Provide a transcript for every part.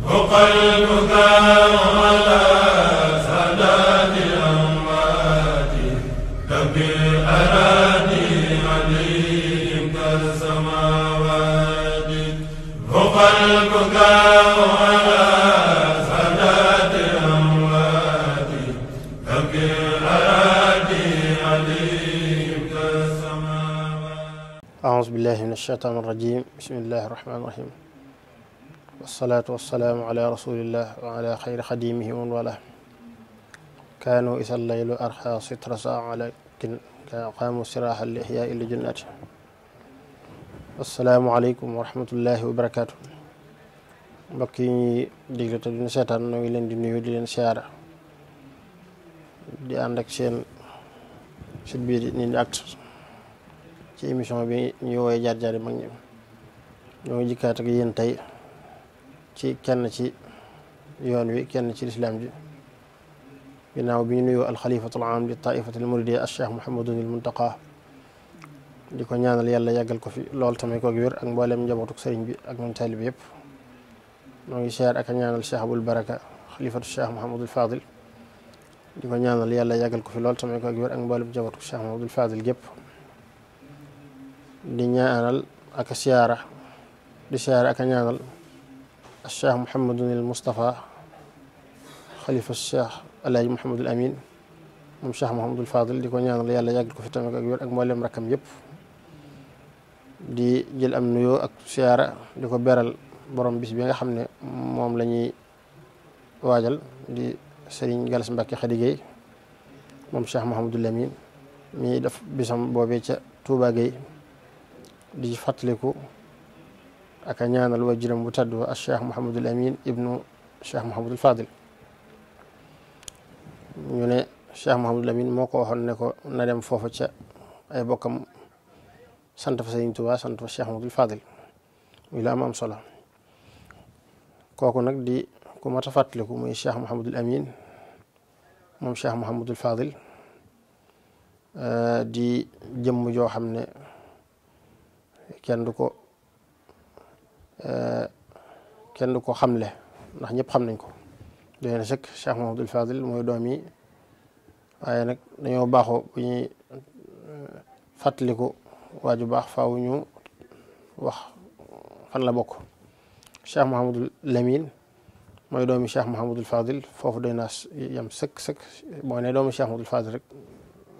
قلبك على سادات الأموات كبر أراني عليهم كالسماوات قلبك على سادات الأموات كبر أراني عليهم كالسماوات. أعوذ بالله من الشيطان الرجيم. بسم الله الرحمن الرحيم. wasalaatu wasalaamu ala rasulillah wa ala xayri xadimihi man wala kaanu isal laylu arxa sitra saa alakin qaamu siraha li ihyaa li jannati. asalaamu aleykum wa rahmatullahi wa barakaatu. mbokk yi ñuy déglu te dina seetaan noo ngi leen di nuyu di leen siyaara di ànd ak seen site bii di Ndindy Actu ci émission bi ñuy woowee jaar-jaari mag ñi. ñoo ngi jikkaat ak yéen tey ci kenn ci yoon wi, kenn ci lislaam ji, ginnaaw bi ñu nuyoo alxalifatul aam li taifatil muridiya al cheikh Mouhamadunil Muntaqa di ko ñaanal yàlla yàggal ko fi lool tamit ko wér ak mboolem njabootuk sëriñ bi ak ñoom taalibe yëpp. noo ngi siyaar ak a ñaanal cheikh Abul Baraka xalifatu cheikh Mouhamadul Fadil di ko ñaanal yàlla yàggal ko fi lool tamit ko wér ak mboolem njabootuk cheikh Mouhamadul Fadil gépp. di ñaanal ak a siyaara di siyaara ak a ñaanal cheikh Mouhamadunil Moustapha xalifa cheikh Alaaji Mouhamadul Amin moom cheikh Mouhamadul Fadil di ko ñaanal yàlla yàggal ko fi tamit ak wér ak mboolem rakkam yëpp. di jël am nuyoo ak siyaara di ko beral borom bis bi nga xam ne moom la ñuy waajal di Serigne Gallas Mbacke Khady Gueye moom cheikh Mouhamadul Amin mi def bisam boobee ca Touba Gueye di fàttaliku ak a ñaanal waajuram bu tedd wa cheikh Mouhamadul Amin ibnu cheikh Mouhamadul Fadil. ñu ne cheikh Mouhamadul Amin moo ko waxoon ne ko na dem foofa ca ay bokkam sant fa Sëriñ Tuubaa sant fa cheikh Mouhamadul Fadil muy la am solo. kooku nag di ku mat a fàttaliku muy cheikh Mouhamadul Amin moom cheikh Mouhamadul Fadil di jëmm joo xam ne kenn du ko xamle ndax ñëpp xam nañ ko. doy na sëkk cheikh Mouhamadul Fadil mooy doom yi, waaye nag dañoo baaxoo bu ñuy fàttaliku waaju baax faaw ñu wax fan la bokk. cheikh Mouhamadul Lamine mooy doomi cheikh Mouhamadul Fadil, foofu doy naa yam sëkk boo ne doomi cheikh Mouhamadul Fadil rek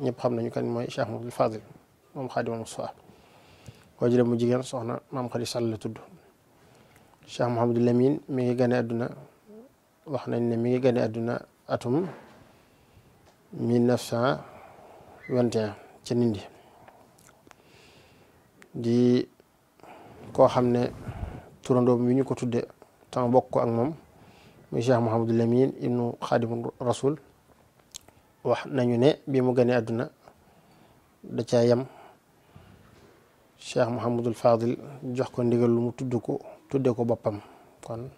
ñëpp xam nañu kan mooy cheikh Mouhamadul Fadil moom Xaadimal Mustafaa. waajuram mu jigéen soxna maam Xadi Sall la tudd. cheikh Mouhamadul Lamine mi ngi gane àdduna, wax nañ ne mi ngi gane àdduna atum 1921 ca Ndindy. di koo xam ne turandoom mi ñu ko tudde tam bokk ko ak moom muy cheikh Mouhamadul Lamine ibnu Xaadimu Rasul. wax nañu ne bi mu gane àdduna da caa yem cheikh Mouhamadul Fadil jox ko ndigal lu mu tudde ko boppam. kon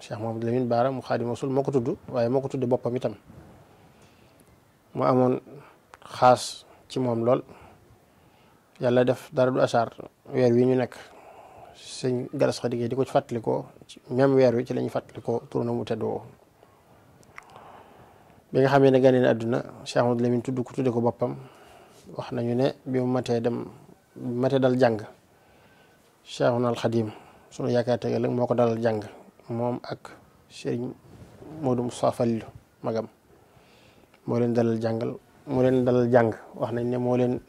cheikh Mouhamadul Lamine Baara mu Xaadimu Rasul moo ko tudd, waaye moo ko tudde boppam itam. mu amoon xaas ci moom lool. yàlla def dara du asaar weer wi ñu nekk sëñ Gallas Khady Gueye di ko ci fàttalikoo ci même weer wi ci la ñuy fàttalikoo turna mu tedd woo. bi nga xamee ne gane na àdduna cheikh Mouhamadul Lamine tudde ko boppam. wax nañu ne bi mu matee dal jàng Cheikhuna al Xadim sunu yaakaar tege ëllëg moo ko dalal jàng moom ak Serigne Modou Moussa Fallilu magam moo leen dalal jàng. wax nañ ne moo leen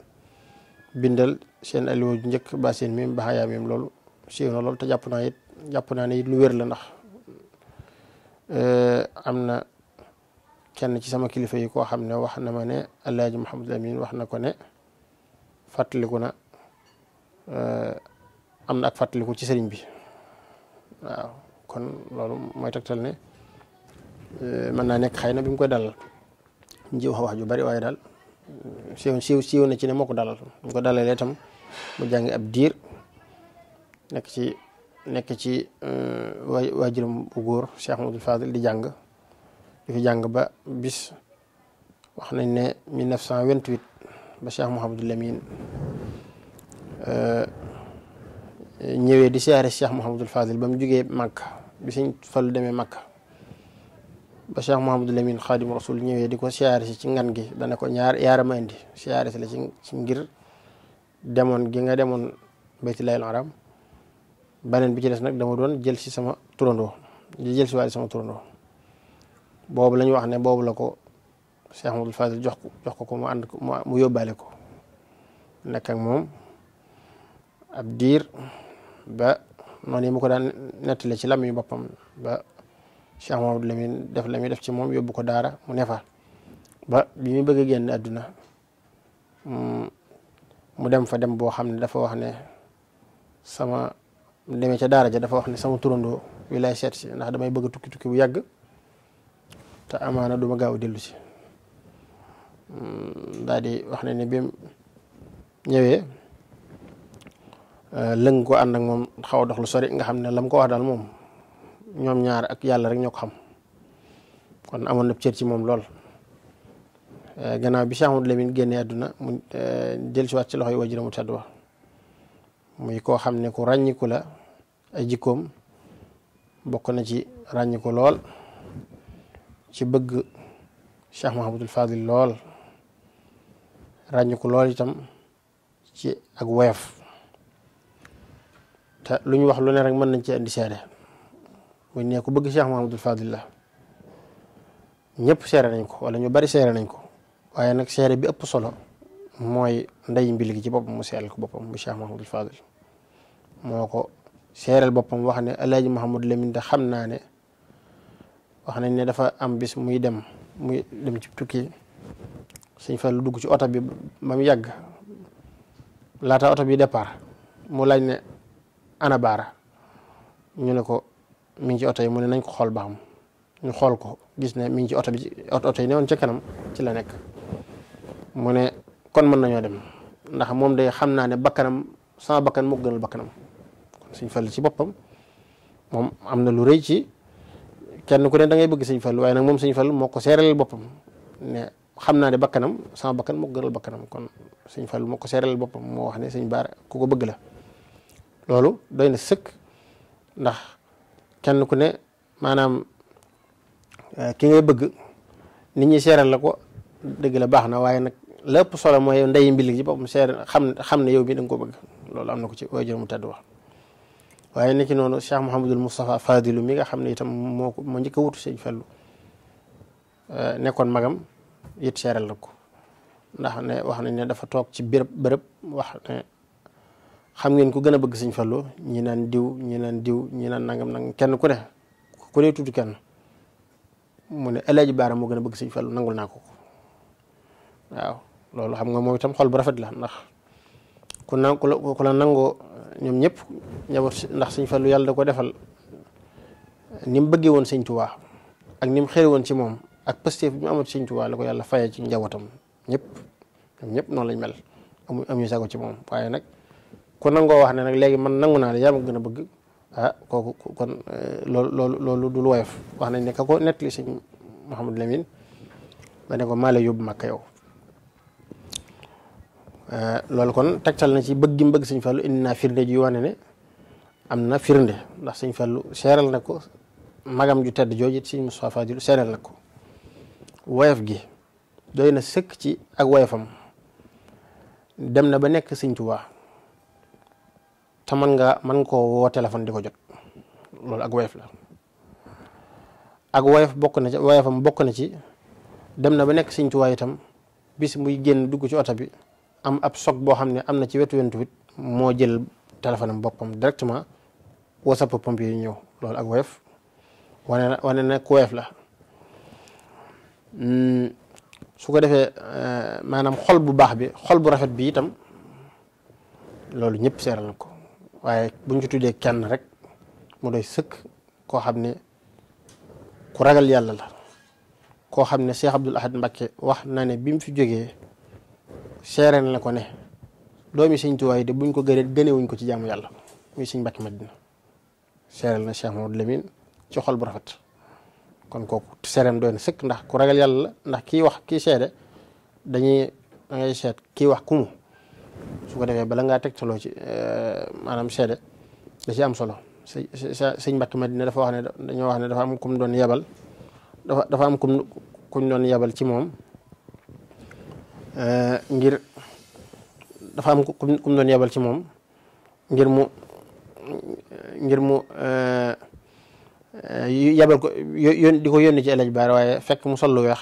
bindal seen alluwa ju njëkk ba seen mim ba xayaa mim. loolu siiw na loolu te jàpp naa ne it lu wér la, ndax am na kenn ci sama kilifa yi koo xam ne wax na ma ne Alaaji Mouhamadul Amin wax na ko ne fàttaliku na am na ak fàttaliku ci sëriñ bi. waaw kon loolu mooy tegtal ne mën naa nekk xëy na bi mu koy dalal nji wax ju bari, waaye daal siiw na ci ne moo ko dalal. mu ko dalalee itam mu jàngi ab diir nekk ci waajuram bu góor cheikh Mouhamadul Fadil di fi jàng ba bis wax nañ ne 1928 ba cheikh Mouhamadul Lamine ñëwee di siyaare cheikh Mouhamadul Fadil ba mu jugee Màkka bi sëñ Fallu demee Makka ba Cheikh Mouhamadou Lamine Xaadimu Rasul ñëwee di ko siyaare si ci ngan gi dana ko yaara ma indi siyaare si la ci ngir demoon gi nga demoon Baytullaahil Haraam beneen bi ci des nag dama doon jël si sama turandoo di jël si waale sama turandoo boobu la ñu wax ne boobu la ko Cheikh Mouhamadou Fadil jox ko mu ànd mu yóbbaale ko nekk ak moom ab diir ba noonu yi mu ko daan nettale ci làmmiñu boppam ba Cheikh Mouhamadou Lamine def la muy def ci moom yóbbu ko daara mu nefa ba bi mu bëgg a génn àdduna mu dem fa dem boo xam ne dafa wax ne sama demee ca daara ja dafa wax ne sama turandoo wi lay seet si ndax damay bëgg a tukki bu yàgg te amaana duma gaaw a dellu si daal di wax ne bi mu ñëwee lëng ko ànd ak moom xaw a dox lu sori nga xam ne lam ko wax daal moom ñoom ñaar ak yàlla rek ñoo ko xam kon amoon na cër ci moom lool. Gannaaw bi Cheikh Mouhamadou Lamine génnee àdduna mu dellusiwaat ci loxoy waajuram mu tedd wa muy koo xam ne ku ràññiku la ay jikkoom bokk na ci ràññiku lool ci bëgg Cheikh Mouhamadul Fadil lool ràññiku lool itam ci ak woyof te lu ñu wax lu ne rek mën nañ ci indi seede muy ne ku bëgg Cheikh Mouhamadul Fadil la ñëpp seere nañ ko wala ñu bari seere nañ ko waaye nag seere bi ëpp solo mooy ndey mbil gi ci boppam mu seeral ko boppam bu Cheikh Mouhamadul Fadil moo ko seeral boppam wax ne Alaaji Mouhamadou Lamine de xam naa ne wax nañ ne dafa am bis muy dem ci tukki Sëñ Fallu dugg ci oto bi ba mu yàgg laata oto bi départ mu laaj ne ana baara ñu ne ko mi ngi ci oto yi mu ne nañ ko xool ba xam ñu xool ko gis ne mi ngi ci oto bi oto yi ne woon ca kanam ci la nekk mu ne kon mën nañoo dem ndax moom day xam naa ne bakkanam sama bakkan moo gënal bakkanam kon Sëñ Fallu ci boppam moom am na lu rëy ci kenn ku ne da ngay bëgg Sëñ Fallu waaye nag moom Sëñ Fallu moo ko seeralal boppam ne xam naa ne bakkanam sama bakkan moo gënal bakkanam kon Sëñ Fallu moo ko seeralal boppam moo wax ne Sëñ Baara ku ko bëgg la loolu doy na sëkk ndax kenn ku ne maanaam ki ngay bëgg nit ñi seeral la ko dëgg la baax na waaye nag lépp solo mooy ndey mbil gi boppam seer xam ne yow mi da nga ko bëgg loolu am na ko ci waajur mu tedd wax waaye nekki noonu Cheikh Mouhamadul Moustapha Fadilu mi nga xam ne itam moo njëkk a wutu Sëñ Fallu nekkoon magam it seeral la ko ndax ne wax nañ ne dafa toog ci bërëb wax ne xam ngeen ku gën a bëgg Sëñ Fallu ñi naan diw ñi naan nangam kenn ku ne tuuti kenn mu ne Alaaji Baara moo gën a bëgg Sëñ Fallu nangul naa ko waaw loolu xam nga moom itam xol bu rafet la ndax ku la nangoo ñoom ñëpp njaboot ndax Sëñ Fallu yàlla da ko defal ni mu bëggee woon Sëñ Tuubaa ak ni mu xëre woon ci moom ak pëstéef bi mu amoon Sëñ Tuubaa la ko yàlla fayee ci njabootam ñoom ñëpp noonu lañ mel amuñu sago ci moom waaye nag ku nangoo wax ne nag léegi man nangu naa ne yaa ma gën a bëgg kooku kon loolu du lu woyof wax nañ ne ka ko nettali Sëñ Mouhamadou Lamine ba ne ko maa lay yóbbu Makka yow loolu kon tegtal na ci bëgg mu bëgg Sëñ Fallu indi naa firnde ji wane ne am na firnde ndax Sëñ Fallu seeral na ko magam ju tedd jooju Sëñ Moustapha Fadilu seeral na ko woyof gi doy na sëkk ci ak woyofam dem na ba nekk Sëñ Tuubaa te mën koo woo téléphone di ko jot loolu ak woyof la ak woyofam bokk na ci dem na ba nekk Sëñ Tuubaa itam bis muy génn dugg ci oto bi am ab soog boo xam ne am na ci wetu 28 moo jël téléphone am boppam directement woo sapeur pompier yi ñëw loolu ak woyof wane na ku woyof la su ko defee maanaam xol bu baax bi xol bu rafet bi itam loolu ñëpp seeral na ko waaye buñ ci tuddee kenn rek mu doy sëkk koo xam ne ku ragal yàlla la koo xam ne Cheikh Abdoul Ahad Mbacké wax na ne bi mu fi jógee seere na ko ne doomi Sëñ Tuubaa yi de buñ ko gënewuñ ko ci jaamu yàlla muy Sëñ Mbacké Madina seeral na Cheikh Mouhamadou Lamine ci xol bu rafet kon kooku seereem doy na sëkk ndax ku ragal yàlla la ndax kii wax kii seede dangay seet kii wax ku mu su ko defee bala ngaa tegtaloo ci maanaam seede da ci am solo sëñ Mbàkke Madina dafa wax ne dañoo wax ne dafa am kum doon yebal dafa am kuñ doon yebal ci moom ngir dafa am kum doon yebal ci moom ngir mu yebal ko di ko yónni ci El Hadj Baara waaye fekk mu sol lu weex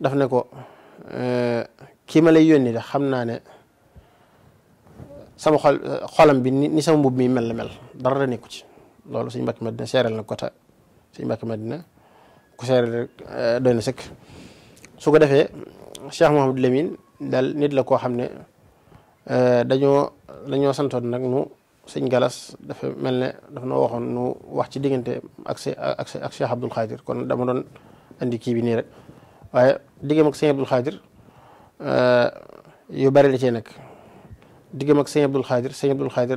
daf ne ko kii ma lay yónni de xam naa ne sama xolam bi ni sama mbubb mi mel la mel dara la nekku ci loolu sëñ Mbàkke Madina seeral na ko ta sëñ Mbàkke Madina ku seeral rek doy na sëkk. su ko defee Cheikh Mouhamadou Lamine daal nit la koo xam ne dañoo santoon nag nu sëñ Galas dafa mel ne dafa noo waxoon nu wax ci diggante ak Cheikh Abdoul Khadir kon dama doon andi kii bi nii rek waaye diggam ak sëñ Abdoul Khadir yu bari la cee nekk. diggam ak sëñ Abdoul Khadir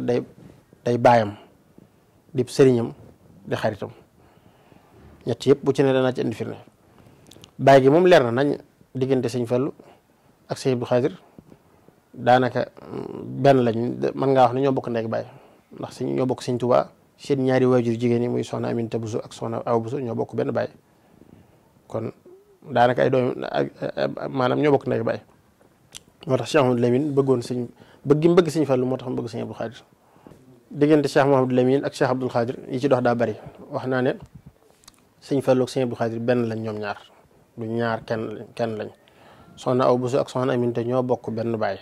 day baayam di sëriñam di xaritam ñett yëpp bu ci ne danaa ci indi firnde baay gi moom leer na nañ diggante sëñ Fallu ak sëñ Abdoul Khadir daanaka benn lañ mën ngaa wax ne ñoo bokk ndey ak baay ndax ñoo bokk sëñ Tuubaa seen ñaari waajur jigéen yi muy soxna Aminta Buso ak soxna Awa Buso ñoo bokk benn baay kon daanaka ay doom maanaam ñoo bokk ndey ak baay moo tax Cheikh Mouhamadou Lamine bëggoon bëgg sëñ Fallu moo tax mu bëgg sëñ Abdoul Khadir diggante Cheikh Mouhamadou Lamine ak Cheikh Abdoul Khadir yi ci dox daa bari wax naa ne sëñ Fallu ak sëñ Abdoul Khadir benn lañ ñoom ñaar du ñaar kenn lañ soxna Awa Buso ak soxna Aminta ñoo bokk benn baay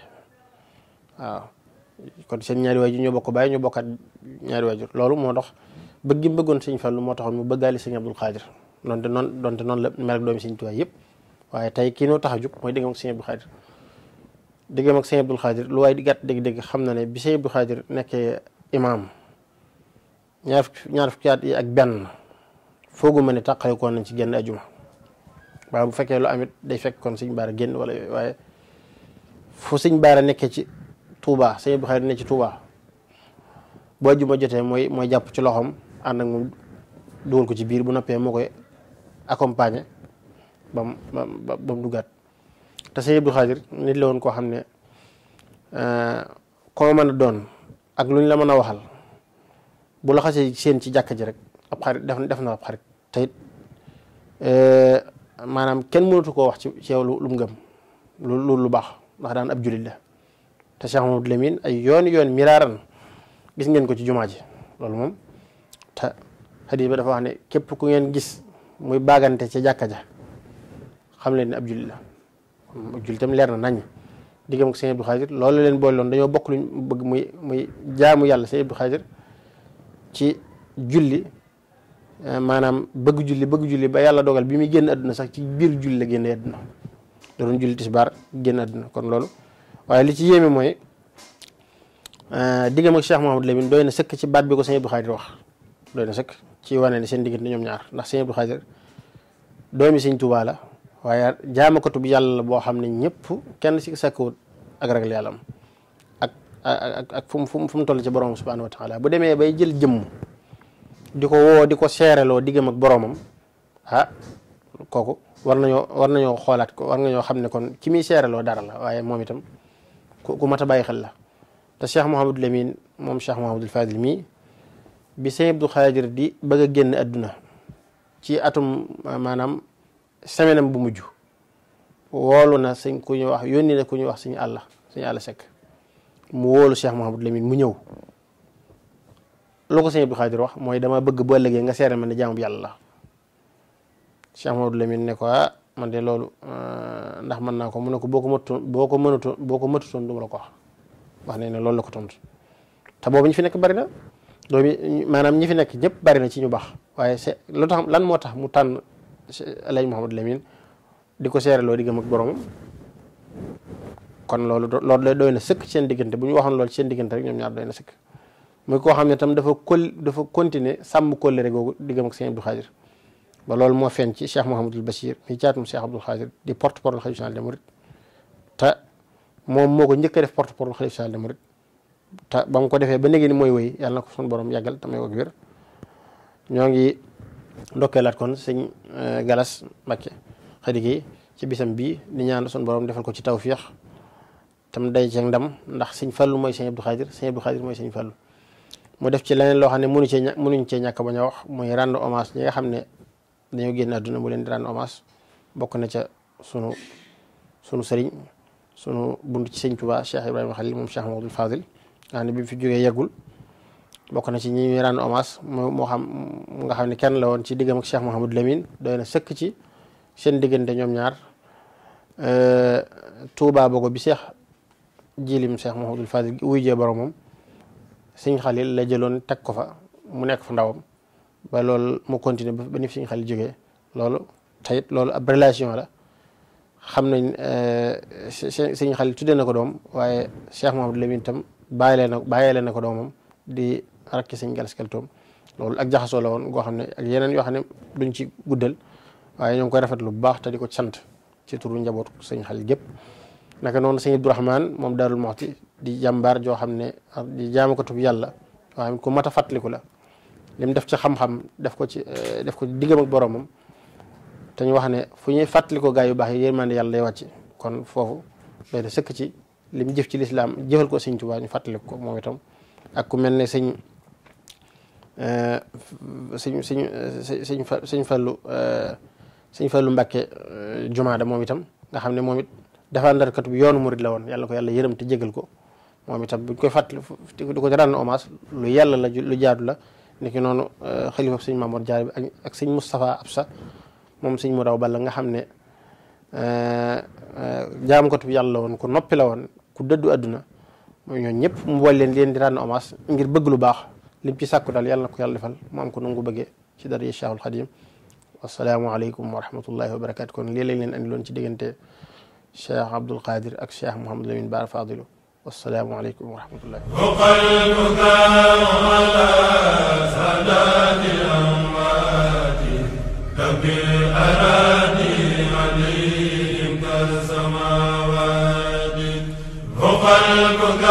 waaw kon seen ñaari waajur ñoo bokk baay ñu bokkaat ñaari waajur loolu moo tax bëggoon sëñ Fallu moo taxoon mu bëggaali sëñ Abdoul Khadir donte noonu la mel ak doomi sëñ Tuubaa yëpp waaye tey kii noo tax a jóg mooy diggam ak sëñ Abdoul Khadir diggam ak sëñ Abdoul Khadir lu waaye di gàtt dégg-dégg xam na ne bi sëñ Abdoul Khadir nekkee imaam ñaar fukki at yi ak benn foogu ma ne tàqale koon nañ ci génn ajuma waaye bu fekkee lu amit day fekk kon sëñ Baara génn wala yooyu waaye fu sëñ Baara nekkee ci Touba sëñ Abdoul Khadir ne ci Touba boo ajuma jotee mooy jàpp ci loxoom ànd ak moom dugal ko ci biir bu noppee moo koy accompagner ba mu duggaat te sëñ Abdoul Khadir nit la woon koo xam ne koo mën a doon ak lu ñu la mën a waxal bu la xasee seen ci jàkka ji rek ab xarit def na ab xarit te it maanaam kenn mënatu koo wax ci yow lu mu gëm lu baax ndax daan ab julit la te Cheikh Mouhamadou Lamine ay yoon miraaran gis ngeen ko ci jumaa ji loolu moom te xadis ba dafa wax ne képp ku ngeen gis muy baagante ca jàkka ja xam leen ne ab julit la ab julitam leer na nañ diggam ak sëñ Abdoul Khadir loolu leen boole loon dañoo bokk luñ bëgg muy jaamu yàlla sëñ Abdoul Khadir ci julli maanaam bëgg julli ba yàlla dogal bi muy génn àdduna sax ci biir julli la génne àdduna da doon julli tisbaar génn àdduna kon loolu waaye li ci yéeme mooy diggam ak Cheikh Mouhamadou Lamine doy na sëkk ci baat bi ko sëñ Abdoul Khadir wax doy na sëkk ci wane ne seen diggante ñoom ñaar ndax sëñ Abdoul Khadir doomi sëñ Tuubaa la waaye jaamakatu bi yàlla la boo xam ne ñëpp kenn si sàkkwut ak ragal yàlla am ak fu mu toll ci borom subhanahu wa taala bu demee bay jël jëmm di ko woo di ko seereloo diggam ak boromam kooku war nañoo xoolaat ko war nañoo xam ne kon ki muy seereloo dara la waaye moom itam ku mat a bàyyi xel la te Cheikh Mouhamadou Lamine moom Cheikh Mouhamadou Fadil mii bi sëñ Abdoul Khadir di bëgg a génn adduna ci atum maanaam semaine am bu mujj woolu na sëñ ku ñuy wax yónni na ku ñuy wax suñu àlla sekk mu wóolu Cheikh Mouhamadou Lamine mu ñëw lu ko sëñ Abdoul Khadir wax mooy dama bëgg bu ëllëgee nga seere ma ne jaamu bi yàlla la Cheikh Mouhamadou Lamine ne ko man de loolu ndax mën naa ko mu ne ko boo ko mëtutoon du ma la ko wax ne loolu la ko tontu te boobu ñi fi nekk bari na doomi maanaam ñi fi nekk ñëpp bari na ci ñu baax waaye c'est lu tax lan moo tax mu tànn Alaaji Mouhamadou Lamine di ko seereloo diggam ak boromam kon loolu doy na sëkk ci seen diggante bu ñu waxoon loolu ci seen diggante rek ñoom ñaar doy na sëkk muy koo xam ne tam dafa continuer sàmm kóllëre googu diggam ak sëñ Abdoul Khadir ba loolu moo feeñ ci Cheikh Mouhamadul Bachir mi caatum Cheikh Abdoul Khadir di porte-parole xalifa général des mourides te moom moo ko njëkk a def porte-parole xalifa général des mourides te ba mu ko defee ba léegi ni mooy wéy yàlla na ko suñu borom yàggal te may ko wér ñoo ngi ndokkeelaat kon sëñ Galas Mbacké Xadigi ci bisam bii di ñaan suñu borom defal ko ci tawfiix tam day ci ndam ndax sëñ Fallu mooy sëñ Abdoul Khadir mooy sëñ Fallu mu def ci leneen loo xam ne mënuñ cee ñàkk bañ a wax muy rendre hommage ñi nga xam ne dañoo génn àdduna mu leen di rendre hommage bokk na ca sunu sëriñ sunu bunt ci sëñ Tuubaa Cheikh Ibrahima Khalil moom Cheikh Mamadou Fadil nga xam ne bi mu fi jógee yeggul bokk na ci ñi ñuy rendre hommage moo xam nga xam ne kenn la woon ci diggam ak Cheikh Mouhamadou Lamine doy na sëkk ci seen diggante ñoom ñaar Touba Bogo bi Cheikh jilim Cheikh Mouhamadou Fadil wuy jee boromam sëñ Khalil la jëloon teg ko fa mu nekk fa ndawam ba loolu mu continuer ba ni fi sëñ Khalil jógee loolu tayit loolu ab relation la xam nañ sëñ Khalil tuddee na ko doom waaye Cheikh Mouhamadou Lamine tam bàyyeele na ko doomam di rakki sëñ Galas Kaltoom loolu ak jaxasoo la woon goo xam ne ak yeneen yoo xam ne duñ ci guddal waaye ñoo ngi koy rafetlu bu baax te di ko sant ci turu njabootu sëñ Khalil gépp naka noonu sëñ Abdourahmane moom Daarul Muxti di jàmbaar joo xam ne di jaamu ko tub yàlla waaye ku mat a fàttaliku la lim def ci xam-xam def ko ci diggam ak boromam te ñu wax ne fu ñuy fàttalikoo gaa yu baax yi yërmande yàlla day wàcc kon foofu doy na sëkk ci lim jëf ci lislaam jëfal ko sëñ Tuubaa ñu fàttaliku ko moom itam ak ku mel ne sëñ Fallu Mbàkke Jumaada moom itam nga xam ne moom it dafa ndarkat bi yoonu murid la woon yàlla ko yàlla yërëm te jégal ko moom itam buñ koy fàttali di ko rendre hommage lu yàlla la lu jaadu la niki noonu xalifa sëñ Mamoor Jaara bi ak sëñ Moustapha Absa moom sëñ mu daw balla nga xam ne jaamkat bi yàlla la woon ku noppi la woon ku dëddu àdduna mooy ñooñu ñëpp mu boole leen di rendre hommage ngir bëgg lu baax lim ci sàkku daal yàlla na ko yàlla defal mu am ko nangu bëggee ci dara Cheikhul Khadim wassalaamu aleykum wa rahmatullahi wa barakatu kon lii lañ leen andi loon ci diggante Cheikh Abdoul Qadir ak Cheikh Mouhamadou Lamine Bara Fadilu wassalaamu aleykum wa rahmatullahi قلبك